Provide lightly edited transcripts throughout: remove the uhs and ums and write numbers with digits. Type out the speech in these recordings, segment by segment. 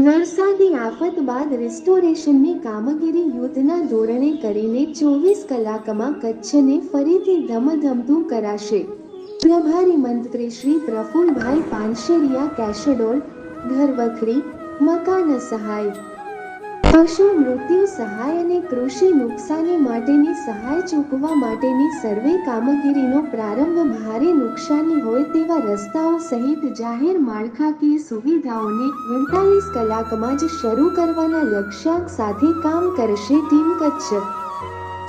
વરસાદી આફત બાદ રેસ્ટોરેશનની કામગીરી યુદ્ધના ધોરણે કરીને 24 કલાકમાં કચ્છને ફરીથી ધમધમતું કરાશે. પ્રભારી મંત્રી શ્રી પ્રફુલભાઈ પાનશેરિયા કેશોડોલ, ઘરવખરી, મકાન સહાય, પશુ મૃત્યુ સહાય અને કૃષિ નુકસાની માટેની સહાય ચૂકવવા માટેની સર્વે કામગીરીનો પ્રારંભ ભારે નુકસાની હોય તેવા રસ્તાઓ સહિત જાહેર માળખાકીય સુવિધાઓને 48 કલાકમાં જ શરૂ કરવાના લક્ષ્યાંક સાથે કામ કરશે ટીમ કચ્છ.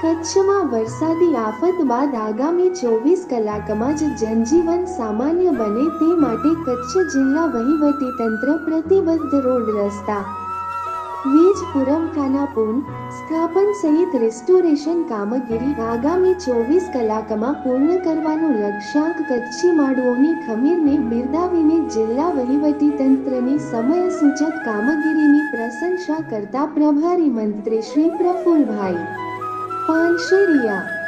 કચ્છમાં વરસાદી આફત બાદ આગામી 24 કલાકમાં જ જનજીવન સામાન્ય બને તે માટે કચ્છ જિલ્લા વહીવટીતંત્ર પ્રતિબદ્ધ. રોડ રસ્તા, વીજ પુરવઠાના પુન સ્થાપન સહિત રેસ્ટોરેશન કામગીરી આગામી 24 કલાકમાં પૂર્ણ કરવાનો લક્ષ્યાંક કચ્છી માડુઓની ખમીરને બિરદાવીને જિલ્લા વહીવટીતંત્રની સમયસૂચક કામગીરીની પ્રશંસા કરતા પ્રભારી મંત્રી શ્રી પ્રફુલભાઈ પાનશેરિયા